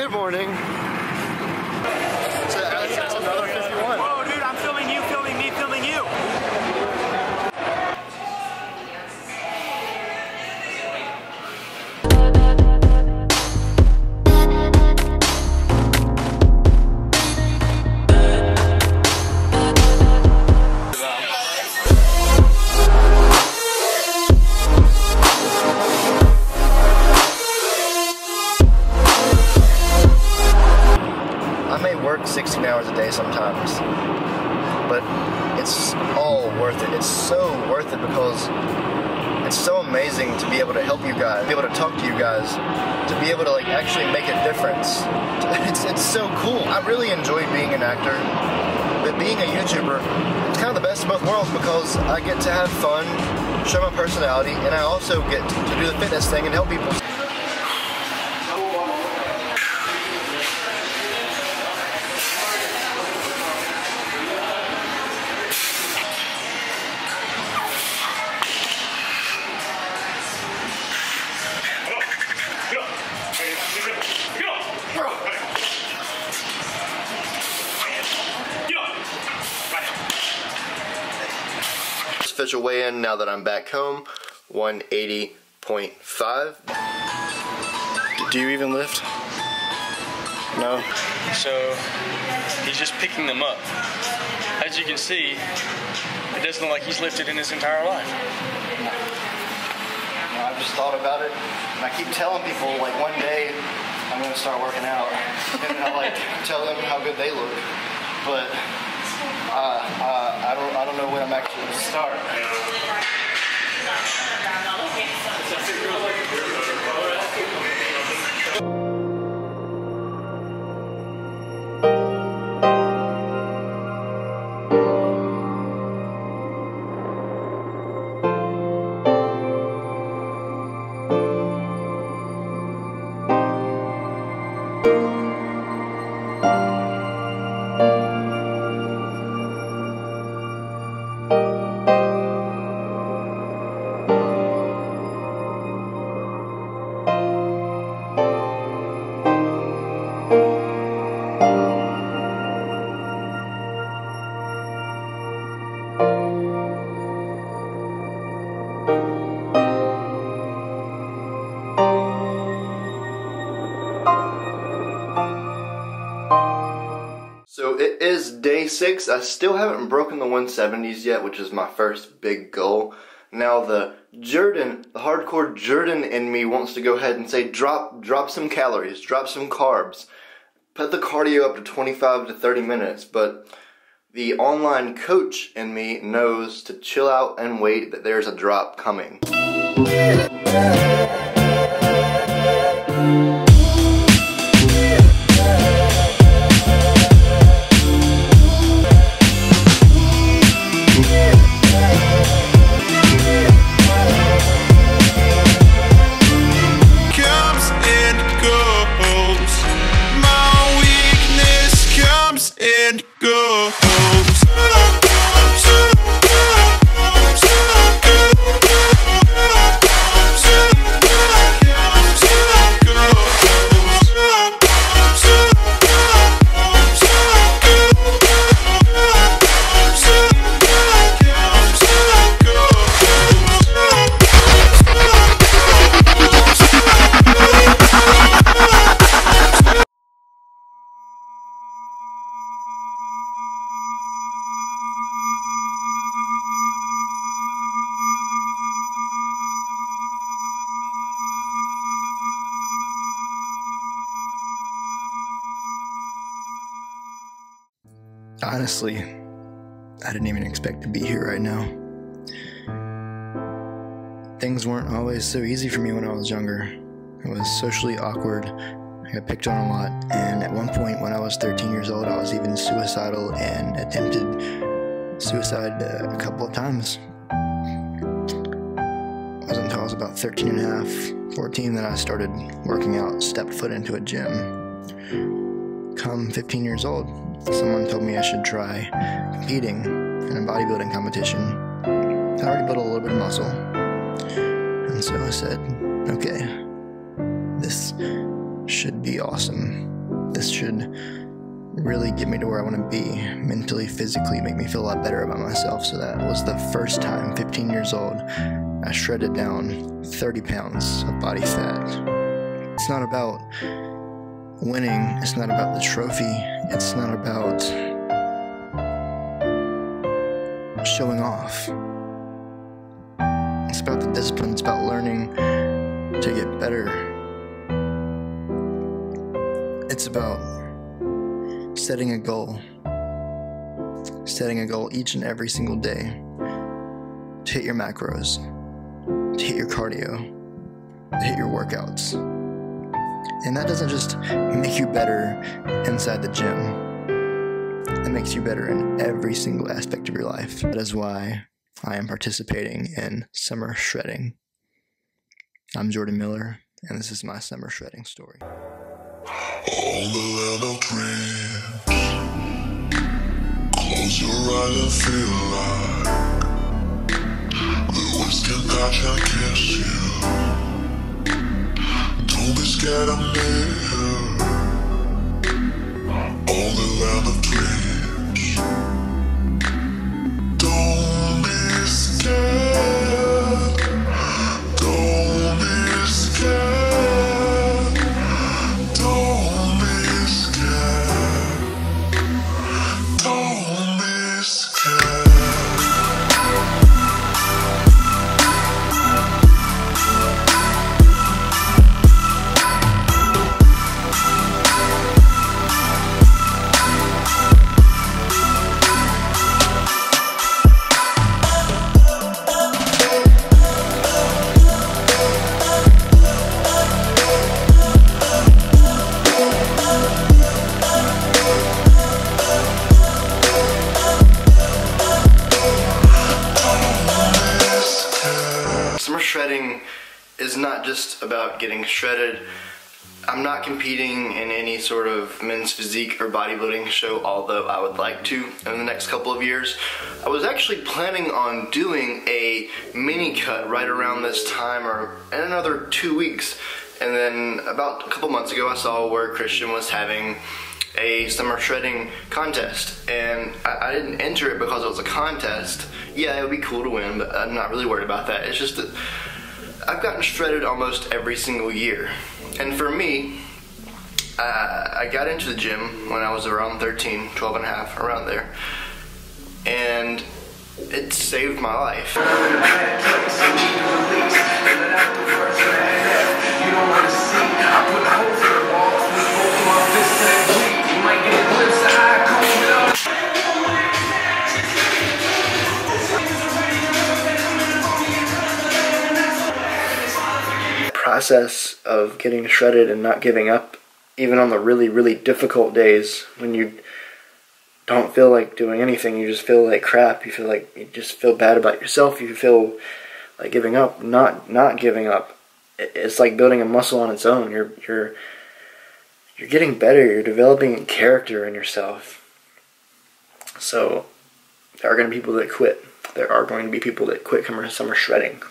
Good morning. That's another 51. Whoa, dude, I'm filming you, filming me, filming you. I may work 16 hours a day sometimes, but it's all worth it. It's so worth it because it's so amazing to be able to help you guys, be able to talk to you guys, to be able to like actually make a difference. It's so cool. I really enjoy being an actor, but being a YouTuber, it's kind of the best of both worlds because I get to have fun, show my personality, and I also get to do the fitness thing and help people. Official weigh-in now that I'm back home, 180.5. Do you even lift? No? So he's just picking them up. As you can see, it doesn't look like he's lifted in his entire life. I've just thought about it, and I keep telling people like one day I'm gonna start working out, and I like tell them how good they look, but I don't know when I'm actually gonna start. So it is day 6. I still haven't broken the 170s yet, which is my first big goal. Now the hardcore Jordan in me wants to go ahead and say drop some calories, drop some carbs, put the cardio up to 25 to 30 minutes, but the online coach in me knows to chill out and wait, that there's a drop coming. Honestly, I didn't even expect to be here right now. Things weren't always so easy for me when I was younger. I was socially awkward, I got picked on a lot, and at one point when I was 13 years old, I was even suicidal and attempted suicide a couple of times. It wasn't until I was about 13 and a half, 14 that I started working out, stepped foot into a gym. Come 15 years old, someone told me I should try competing in a bodybuilding competition. I already built a little bit of muscle, and so I said, okay, this should be awesome. this should really get me to where I want to be mentally, physically, make me feel a lot better about myself. So that was the first time, 15 years old, I shredded down 30 pounds of body fat. It's not about winning, it's not about the trophy, it's not about showing off. It's about the discipline, it's about learning to get better. It's about setting a goal each and every single day to hit your macros, to hit your cardio, to hit your workouts. And that doesn't just make you better inside the gym. It makes you better in every single aspect of your life. That is why I am participating in summer shredding. I'm Jordan Miller, and this is my summer shredding story. On the land of dreams, close your eyes and feel like the whiskey that can kiss you. Don't be scared of me. On the land of dreams, don't be scared. Don't be scared. Don't be scared. Don't be scared. Summer shredding is not just about getting shredded. I'm not competing in any sort of men's physique or bodybuilding show, although I would like to in the next couple of years. I was actually planning on doing a mini cut right around this time or in another 2 weeks. And then about a couple months ago I saw where Christian was having a summer shredding contest, and I didn't enter it because it was a contest. Yeah, it would be cool to win, but I'm not really worried about that. It's just that I've gotten shredded almost every single year. And for me, I got into the gym when I was around 13, 12 and a half, around there. And it saved my life. Process of getting shredded and not giving up, even on the really, really difficult days when you don't feel like doing anything, you just feel like crap, you feel like you just feel bad about yourself, you feel like giving up, not giving up. It's like building a muscle on its own. You're getting better, you're developing character in yourself. So there are going to be people that quit. There are going to be people that quit summer shredding.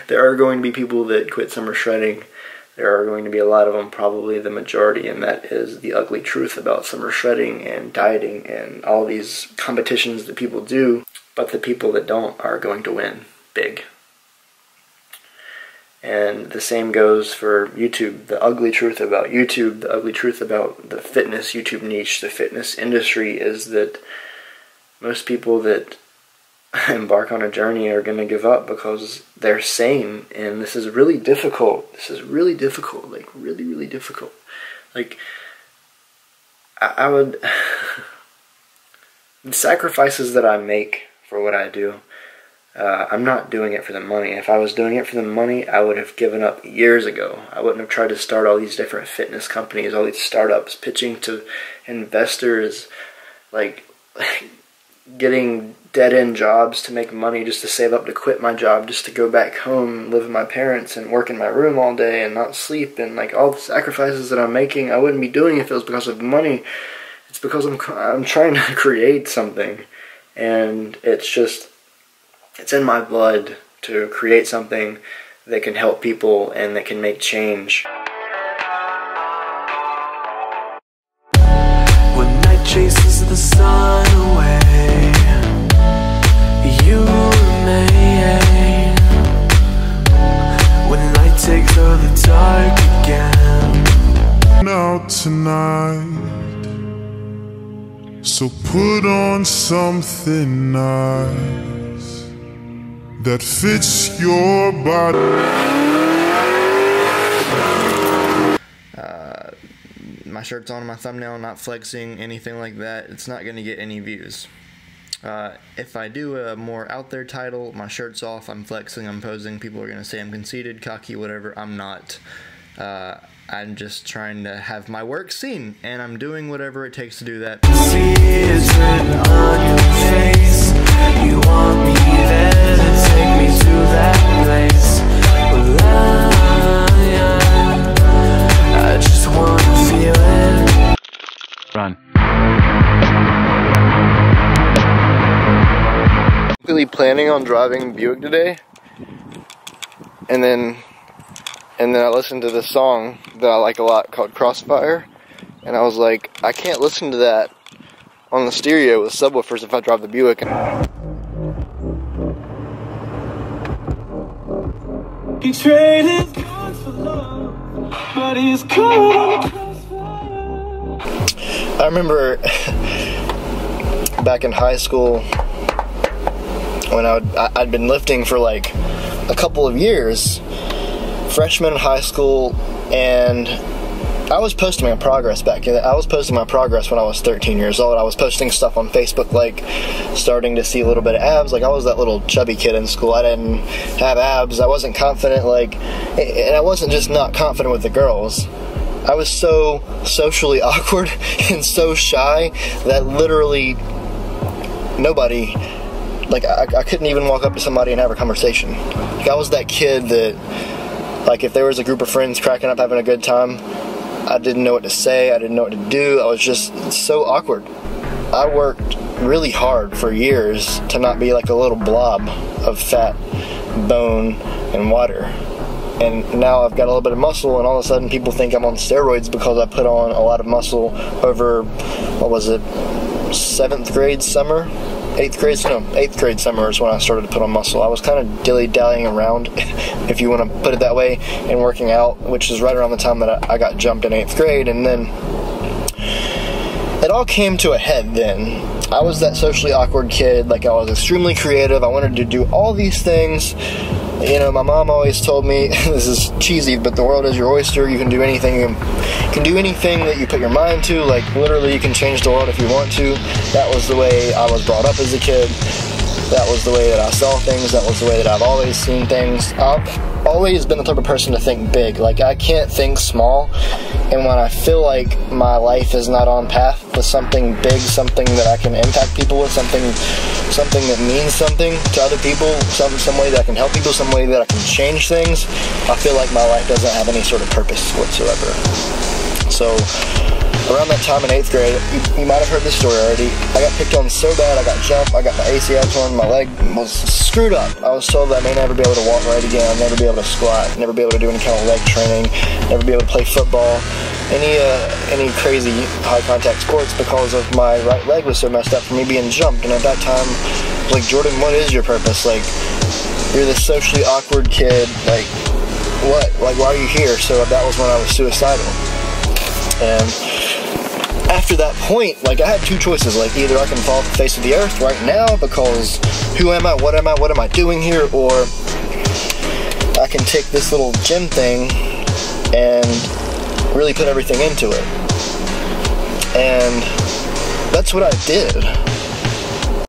There are going to be people that quit summer shredding. There are going to be a lot of them, probably the majority, and that is the ugly truth about summer shredding and dieting and all these competitions that people do. But the people that don't are going to win big. And the same goes for YouTube. The ugly truth about YouTube, the ugly truth about the fitness YouTube niche, the fitness industry, is that most people that embark on a journey are going to give up because they're sane, and this is really difficult. This is really difficult, like really, really difficult. Like, I would, the sacrifices that I make for what I do, I'm not doing it for the money. If I was doing it for the money, I would have given up years ago. I wouldn't have tried to start all these different fitness companies, all these startups, pitching to investors, like getting dead-end jobs to make money just to save up to quit my job, just to go back home and live with my parents and work in my room all day and not sleep, and like all the sacrifices that I'm making, I wouldn't be doing if it was because of money. It's because I'm trying to create something, and it's in my blood to create something that can help people and that can make change. chases the sun away, you remain. When the light takes over the dark again. Out tonight, so put on something nice that fits your body. My shirt's on my thumbnail, not flexing, anything like that. It's not going to get any views. If I do a more out there title, my shirt's off, I'm flexing, I'm posing, people are going to say I'm conceited, cocky, whatever. I'm not. I'm just trying to have my work seen, and I'm doing whatever it takes to do that. See it's written on your face. You want me there to take me to that place. Well, I just wanna feel it. Run. Really planning on driving Buick today, and then I listened to this song that I like a lot called Crossfire, and I was like, I can't listen to that on the stereo with subwoofers if I drive the Buick. He traded guns for love, but he's caught on the crossfire. I remember back in high school when I'd been lifting for like a couple of years, freshman in high school, and I was posting my progress back then. I was posting my progress when I was 13 years old. I was posting stuff on Facebook, like starting to see a little bit of abs. Like I was that little chubby kid in school. I didn't have abs. I wasn't confident, like, and I wasn't just not confident with the girls. I was so socially awkward and so shy that literally nobody, like I couldn't even walk up to somebody and have a conversation. Like I was that kid that, like, if there was a group of friends cracking up having a good time, I didn't know what to say, I didn't know what to do, I was just so awkward. I worked really hard for years to not be like a little blob of fat, bone, and water. And now I've got a little bit of muscle, and all of a sudden people think I'm on steroids because I put on a lot of muscle over, what was it, 7th grade summer? 8th grade summer is when I started to put on muscle. I was kind of dilly-dallying around, if you want to put it that way, and working out, which is right around the time that I got jumped in 8th grade, and then it all came to a head then. I was that socially awkward kid, like I was extremely creative, I wanted to do all these things. You know, my mom always told me, this is cheesy, but the world is your oyster, you can do anything, you can do anything that you put your mind to, like literally you can change the world if you want to. That was the way I was brought up as a kid, that was the way that I saw things, that was the way that I've always seen things. I've always been the type of person to think big, like I can't think small, and when I feel like my life is not on path with something big, something that I can impact people with, something that means something to other people, some way that I can help people, some way that I can change things, I feel like my life doesn't have any sort of purpose whatsoever. So around that time in 8th grade, you might have heard this story already, I got picked on so bad, I got jumped, I got my ACL torn, my leg was screwed up. I was told that I may never be able to walk right again, I'd never be able to squat, never be able to do any kind of leg training, never be able to play football, any crazy high contact sports, because of my right leg was so messed up from me being jumped. And at that time, like, Jordan, what is your purpose? Like, you're this socially awkward kid, like, what? Like, why are you here? So that was when I was suicidal. And after that point, like, I had two choices, like, either I can fall off the face of the earth right now, because who am I, what am I doing here, or I can take this little gym thing and really put everything into it. And that's what I did.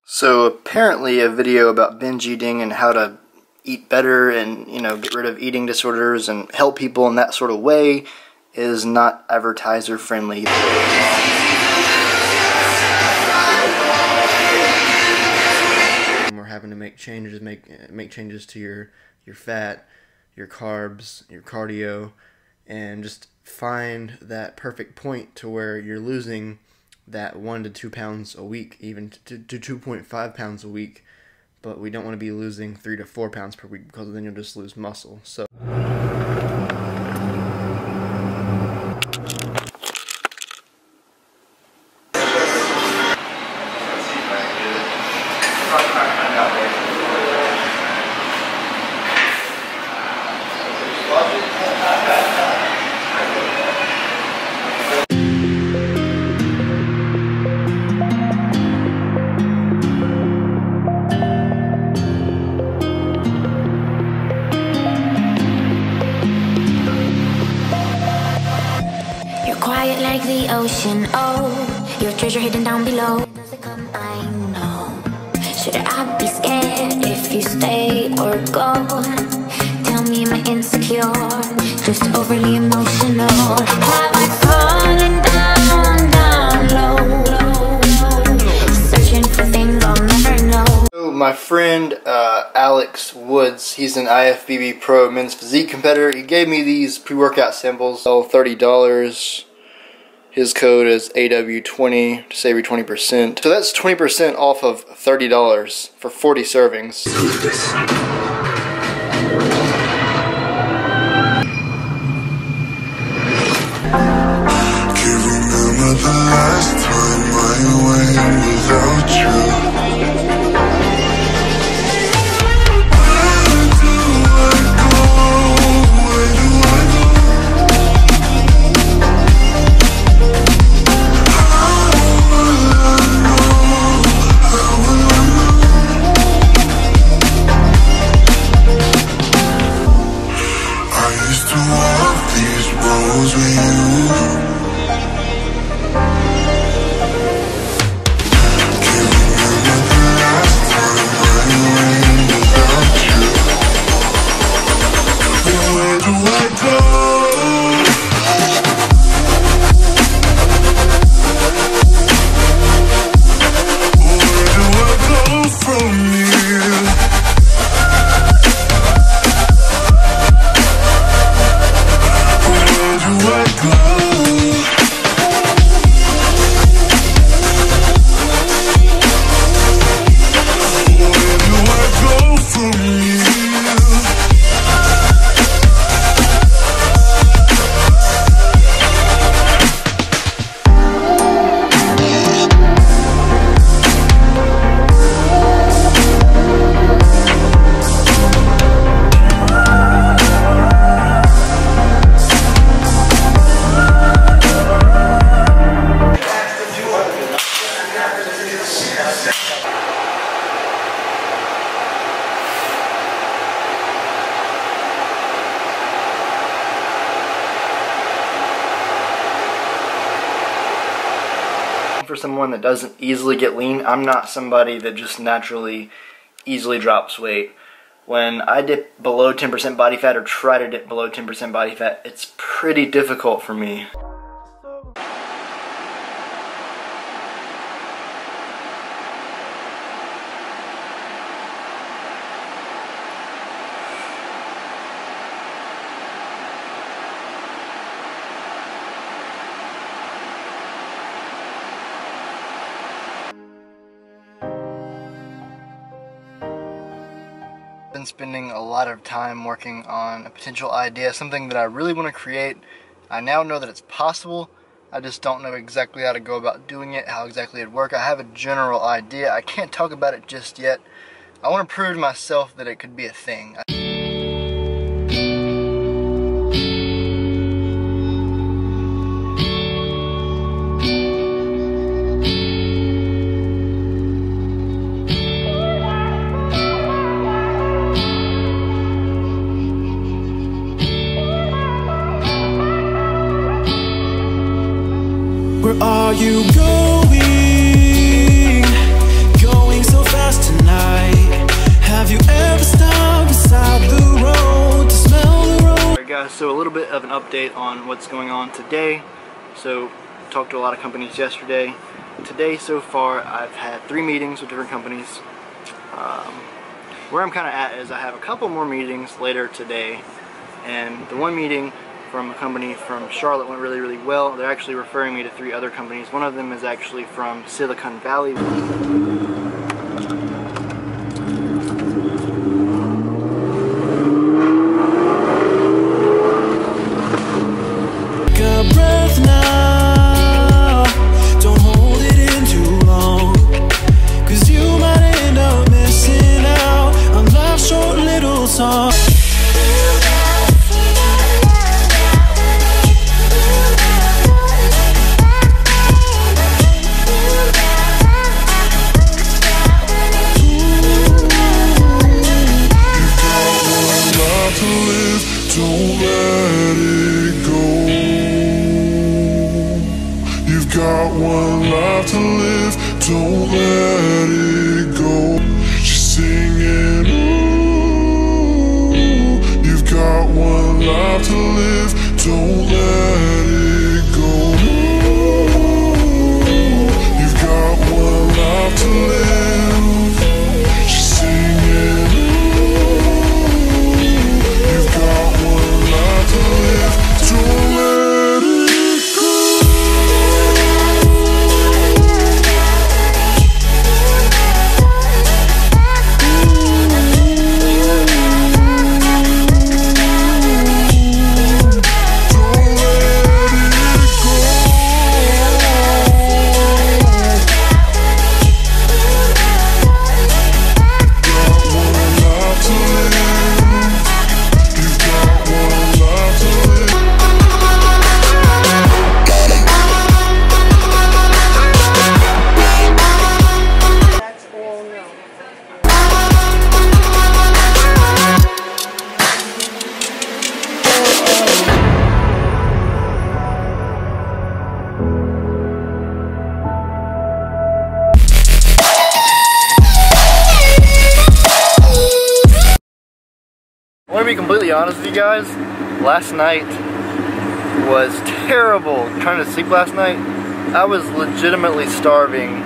So apparently a video about binge eating and how to eat better and, you know, get rid of eating disorders and help people in that sort of way is not advertiser friendly. We're having to make changes, make changes to your fat, your carbs, your cardio, and just find that perfect point to where you're losing that 1 to 2 pounds a week, even to 2.5 pounds a week. But we don't want to be losing 3 to 4 pounds per week, because then you'll just lose muscle. So ocean. Oh, your treasure hidden down below. Does it come? I know. Should I be scared if you stay or go? Tell me, am I insecure? Just overly emotional. Have I fallen down, down low? Searching for things I'll never know. So my friend Alex Woods, he's an IFBB Pro men's physique competitor. He gave me these pre-workout samples, all $30. His code is AW20 to save you 20%. So that's 20% off of $30 for 40 servings. Can't remember the last time I went without you. For someone that doesn't easily get lean, I'm not somebody that just naturally easily drops weight. When I dip below 10% body fat or try to dip below 10% body fat, it's pretty difficult for me. Been spending a lot of time working on a potential idea, something that I really want to create. I now know that it's possible. I just don't know exactly how to go about doing it, how exactly it'd work. I have a general idea. I can't talk about it just yet. I want to prove to myself that it could be a thing. Where are you going? Going so fast tonight. Have you ever stopped beside the road to smell the road? Alright guys, so a little bit of an update on what's going on today. So, talked to a lot of companies yesterday. Today so far I've had 3 meetings with different companies. Where I'm kind of at is I have a couple more meetings later today, and the one meeting from a company from Charlotte went really, really well. They're actually referring me to 3 other companies. One of them is actually from Silicon Valley. Take a breath now. Don't hold it in too long, 'cause you might end up missing out on life's short little song. one life to live, don't let it go. She's singing, ooh, you've got one life to live, don't let it go. Ooh, you've got one life to live. She's singing, ooh, you've got one life to live, don't let it go. I want to be completely honest with you guys, last night was terrible. Trying to sleep last night, I was legitimately starving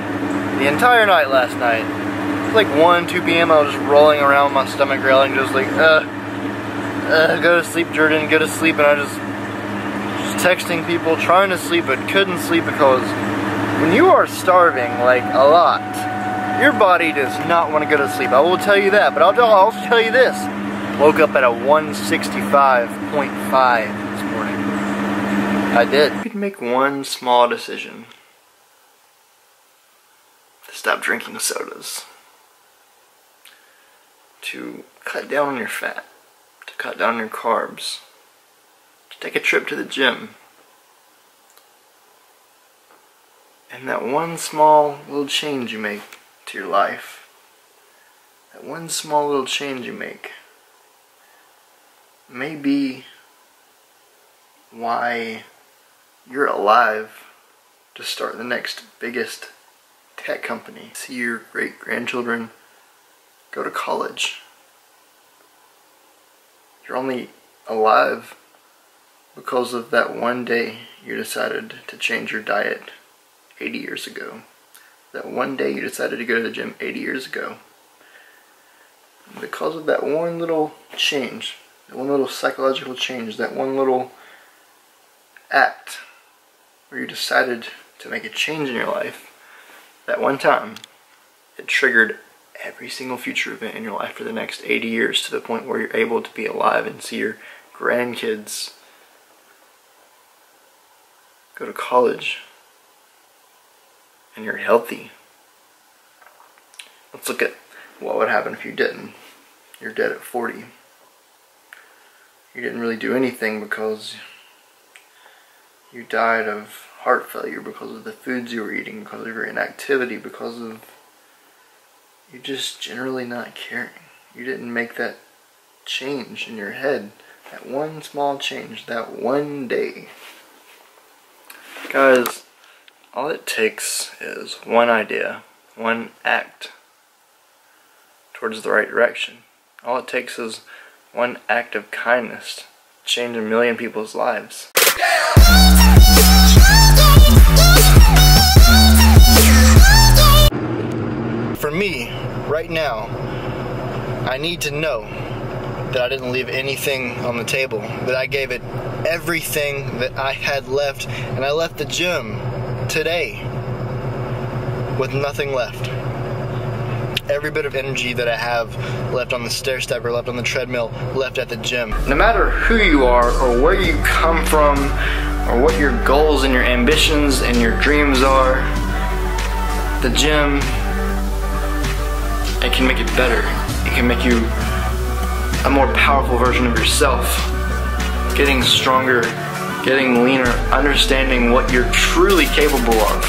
the entire night last night. It was like 1, 2 p.m. I was just rolling around with my stomach growling, just like, go to sleep, Jordan, go to sleep, and I just texting people, trying to sleep, but couldn't sleep because when you are starving, like, a lot, your body does not want to go to sleep. I will tell you that, but I'll also tell you this. Woke up at a 165.5 this morning. I did. You could make one small decision to stop drinking sodas, to cut down on your fat, to cut down on your carbs, to take a trip to the gym. And that one small little change you make to your life, that one small little change you make, may be why you're alive to start the next biggest tech company. See your great-grandchildren go to college. You're only alive because of that one day you decided to change your diet 80 years ago. That one day you decided to go to the gym 80 years ago. And because of that one little change, that one little psychological change, that one little act where you decided to make a change in your life, that one time, it triggered every single future event in your life for the next 80 years to the point where you're able to be alive and see your grandkids go to college and you're healthy. Let's look at what would happen if you didn't. You're dead at 40. You didn't really do anything because you died of heart failure, because of the foods you were eating, because of your inactivity, because of you just generally not caring. You didn't make that change in your head, that one small change, that one day. Guys, all it takes is one idea, one act towards the right direction. All it takes is one act of kindness to change 1 million people's lives. For me, right now, I need to know that I didn't leave anything on the table, that I gave it everything that I had left, and I left the gym today with nothing left. Every bit of energy that I have left on the stair step or left on the treadmill, left at the gym. No matter who you are or where you come from or what your goals and your ambitions and your dreams are, the gym, it can make it better. It can make you a more powerful version of yourself. Getting stronger, getting leaner, understanding what you're truly capable of.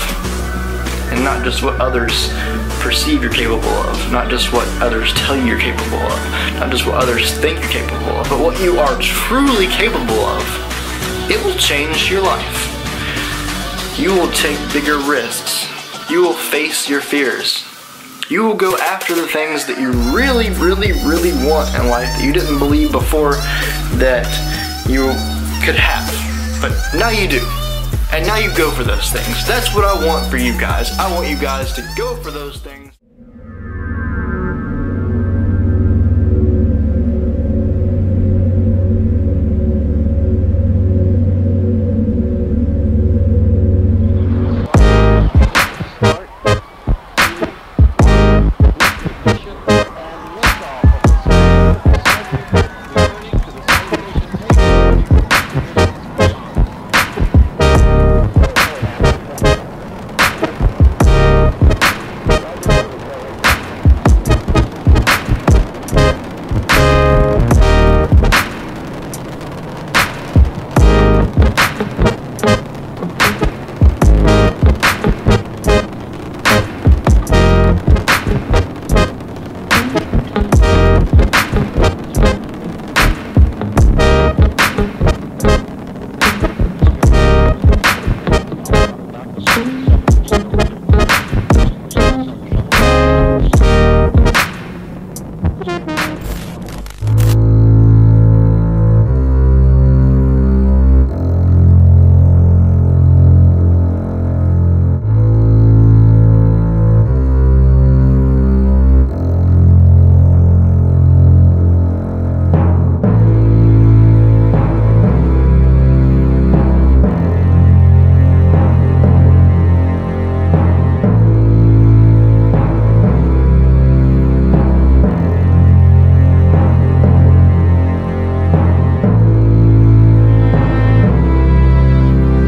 And not just what others perceive you're capable of, not just what others tell you you're capable of, not just what others think you're capable of, but what you are truly capable of. It will change your life. You will take bigger risks. You will face your fears. You will go after the things that you really, really, really want in life that you didn't believe before that you could have. But now you do. And now you go for those things. That's what I want for you guys. I want you guys to go for those things.